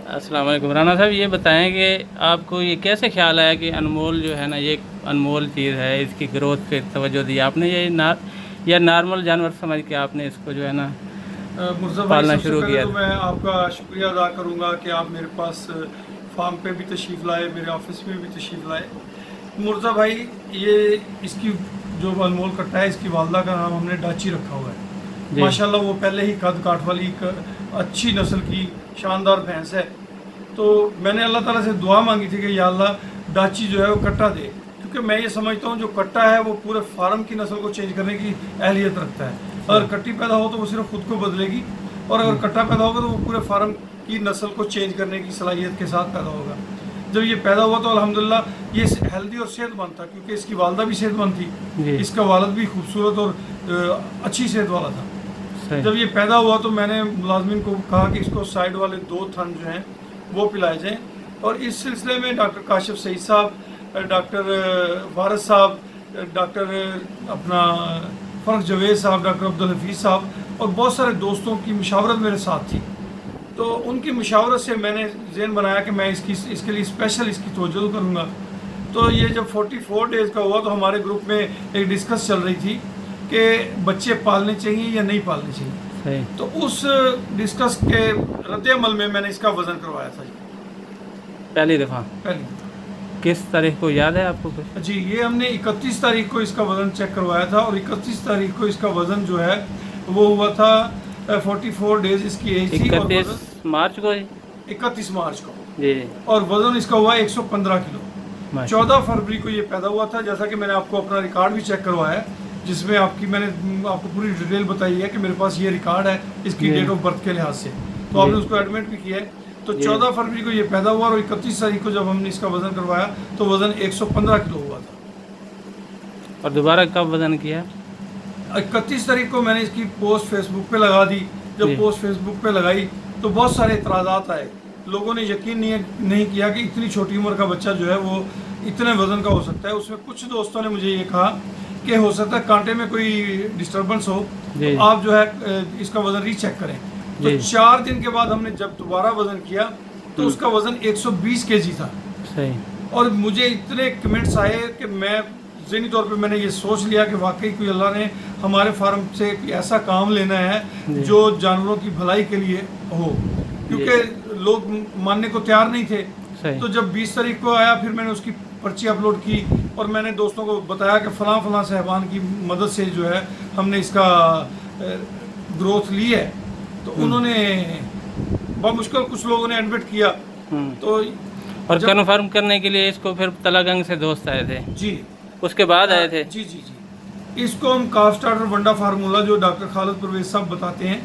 السلام علیکم رانا صاحب، یہ بتائیں کہ آپ کو یہ کیسے خیال آیا کہ انمول جو ہے نا یہ ایک انمول چیز ہے، اس کی گروتھ پہ توجہ دی آپ نے؟ یا نارمل جانور سمجھ کے آپ نے اس کو جو ہے نا مرزا بھائی، پالنا سب سے شروع پہلے کیا تو تھا؟ میں آپ کا شکریہ ادا کروں گا کہ آپ میرے پاس فارم پہ بھی تشریف لائے، میرے آفس میں بھی تشریف لائے۔ مرزا بھائی، یہ اس کی جو انمول کٹا ہے، اس کی والدہ کا نام ہم نے ڈاچی رکھا ہوا ہے۔ جی ماشاءاللہ وہ پہلے ہی قد کاٹ والی ایک اچھی نسل کی شاندار بھینس ہے۔ تو میں نے اللہ تعالیٰ سے دعا مانگی تھی کہ یا اللہ ڈاچی جو ہے وہ کٹا دے، کیونکہ میں یہ سمجھتا ہوں جو کٹا ہے وہ پورے فارم کی نسل کو چینج کرنے کی اہلیت رکھتا ہے۔ اگر کٹی پیدا ہو تو وہ صرف خود کو بدلے گی، اور اگر کٹا پیدا ہوگا تو وہ پورے فارم کی نسل کو چینج کرنے کی صلاحیت کے ساتھ پیدا ہوگا۔ جب یہ پیدا ہوا تو الحمدللہ یہ ہیلدی اور صحت مند تھا، کیونکہ اس کی والدہ بھی صحت مند تھی، جی اس کا والد بھی خوبصورت اور اچھی صحت والا تھا۔ صحیح۔ جب یہ پیدا ہوا تو میں نے ملازمین کو کہا کہ اس کو سائیڈ والے 2 تھن جو ہیں وہ پلائے جائیں، اور اس سلسلے میں ڈاکٹر کاشف سعید صاحب، ڈاکٹر وارث صاحب، ڈاکٹر اپنا فرق جوید صاحب، ڈاکٹر عبدالحفیظ صاحب اور بہت سارے دوستوں کی مشاورت میرے ساتھ تھی۔ تو ان کی مشاورت سے میں نے ذہن بنایا کہ میں اس کے لیے اسپیشل اس کی توجہ کروں گا۔ تو یہ جب 44 ڈیز کا ہوا تو ہمارے گروپ میں ایک ڈسکس چل رہی تھی کہ بچے پالنے چاہیے یا نہیں پالنے چاہیے۔ صحیح۔ تو اس ڈسکس کے رد عمل میں نے اس کا وزن کروایا تھا پہلی دفعہ پہلی۔ کس تاریخ کو یاد ہے آپ کو کچھ؟ جی، یہ ہم نے 31 تاریخ کو اس کا وزن چیک کروایا تھا، اور 31 تاریخ کو اس کا وزن جو ہے وہ ہوا تھا 44 ڈیز اس کی ایج تھی، اور 31 وزن مارچ کو جی؟ 31 مارچ کو، جی اور وزن اس کا ہوا 115 کلو۔ ماشاء 14 فروری کو یہ پیدا ہوا تھا، جیسا کہ میں نے آپ کو اپنا ریکارڈ بھی چیک کروایا ہے، جس میں میں نے آپ کو پوری ڈیٹیل بتائی ہے کہ میرے پاس یہ ریکارڈ ہے اس کی جی ڈیٹ آف برتھ کے لحاظ سے، تو آپ نے اس کو ایڈمٹ بھی کیا ہے۔ تو 14 فروری کو یہ پیدا ہوا، اور 31 تاریخ کو جب ہم نے اس کا وزن کروایا تو وزن 115 کلو ہوا تھا۔ اور دوبارہ کب وزن کیا؟ 31 تاریخ کو میں نے اس کی پوسٹ فیس بک پہ لگا دی۔ جب جی پوسٹ فیس بک پہ لگائی تو بہت سارے اعتراضات آئے، لوگوں نے یقین نہیں کیا کہ اتنی چھوٹی عمر کا بچہ جو ہے وہ اتنے وزن کا ہو سکتا ہے۔ اس میں کچھ دوستوں نے مجھے یہ کہا کہ ہو سکتا ہے کانٹے میں کوئی ڈسٹربنس ہو، جی تو آپ جو ہے اس کا وزن ری چیک کریں۔ تو جی 4 دن کے بعد ہم نے جب دوبارہ وزن کیا تو اس کا وزن 120 کے جی تھا، صحیح۔ اور مجھے اتنے کمنٹس آئے کہ میں ذہنی طور پہ میں نے یہ سوچ لیا کہ واقعی کوئی اللہ نے ہمارے فارم سے کوئی ایسا کام لینا ہے جو جانوروں کی بھلائی کے لیے ہو، کیونکہ لوگ ماننے کو تیار نہیں تھے۔ صحیح۔ تو جب 20 تاریخ کو آیا، پھر میں نے اس کی پرچی اپلوڈ کی، اور میں نے دوستوں کو بتایا کہ فلاں فلاں صاحبان کی مدد سے جو ہے ہم نے اس کا گروتھ لی ہے۔ تو انہوں نے بمشکل کچھ لوگوں نے ایڈمٹ کیا۔ تو اور کنفرم کرنے کے لیے اس کو پھر تلا گنگ سے دوست آئے تھے، جی اس کے بعد آئے تھے؟ جی جی جی، اس کو ہم کاف سٹارٹر ونڈا فارمولا جو ڈاکٹر خالد پرویز صاحب بتاتے ہیں،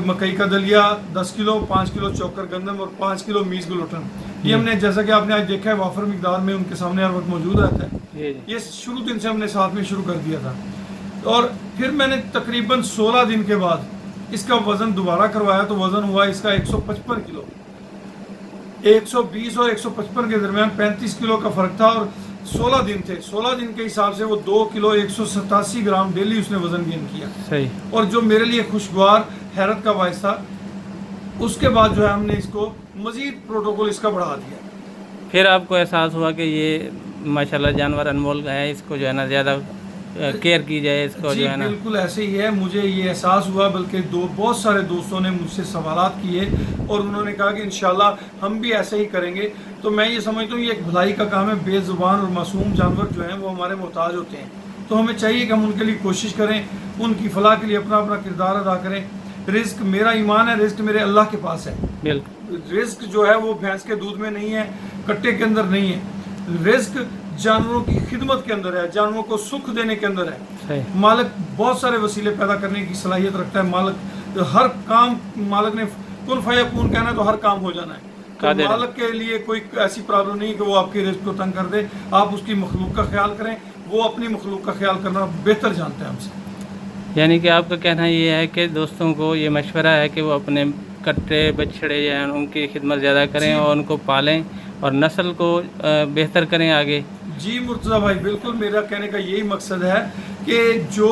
مکئی کا دلیا 10 کلو، 5 کلو چوکر گندم اور 5 کلو میز گلوٹن، یہ ہم نے جیسا کہ آپ نے آج دیکھا ہے وافر مقدار میں ان کے سامنے ہر وقت موجود رہتا ہے۔ یہ شروع دن سے ہم نے ساتھ میں شروع کر دیا تھا، اور پھر میں نے تقریباً 16 دن کے بعد اس کا وزن دوبارہ کروایا تو وزن ہوا اس کا 155 کلو۔ 120 اور 155 کے درمیان 35 کلو کا فرق تھا، اور 16 دن تھے۔ 16 دن کے حساب سے وہ 2 کلو 187 گرام ڈیلی اس نے وزن گین کیا، صحیح۔ اور جو میرے لیے خوشگوار حیرت کا باعث تھا، اس کے بعد جو ہے ہم نے اس کو مزید پروٹوکول اس کا بڑھا دیا۔ پھر آپ کو احساس ہوا کہ یہ ماشاءاللہ جانور انمول کا ہے، اس کو جو ہے نا زیادہ کیئر کی جائے، اس کو جی جو ہے نا؟ بالکل ایسے ہی ہے، مجھے یہ احساس ہوا، بلکہ بہت سارے دوستوں نے مجھ سے سوالات کیے، اور انہوں نے کہا کہ انشاءاللہ ہم بھی ایسے ہی کریں گے۔ تو میں یہ سمجھتا ہوں یہ ایک بھلائی کا کام ہے، بے زبان اور معصوم جانور جو ہیں وہ ہمارے محتاج ہوتے ہیں، تو ہمیں چاہیے کہ ہم ان کے لیے کوشش کریں، ان کی فلاح کے لیے اپنا اپنا کردار ادا کریں۔ رزق میرا ایمان ہے، رزق میرے اللہ کے پاس ہے۔ بالکل۔ رزق جو ہے وہ بھینس کے دودھ میں نہیں ہے، کٹے کے اندر نہیں ہے، رزق جانوروں کی خدمت کے اندر ہے، جانوروں کو سکھ دینے کے اندر ہے۔ مالک بہت سارے وسیلے پیدا کرنے کی صلاحیت رکھتا ہے، مالک ہر کام، مالک نے کن فیکون کہنا ہے تو ہر کام ہو جانا ہے، تو مالک کے لیے کوئی ایسی پرابلم نہیں کہ وہ آپ کے رزق کو تنگ کر دے۔ آپ اس کی مخلوق کا خیال کریں، وہ اپنی مخلوق کا خیال کرنا بہتر جانتے ہیں ہم سے۔ یعنی کہ آپ کا کہنا یہ ہے کہ دوستوں کو یہ مشورہ ہے کہ وہ اپنے کٹے بچھڑے یا ان کی خدمت زیادہ کریں اور ان کو پالیں اور نسل کو بہتر کریں آگے؟ جی مرتضیٰ بھائی، بالکل میرا کہنے کا یہی مقصد ہے کہ جو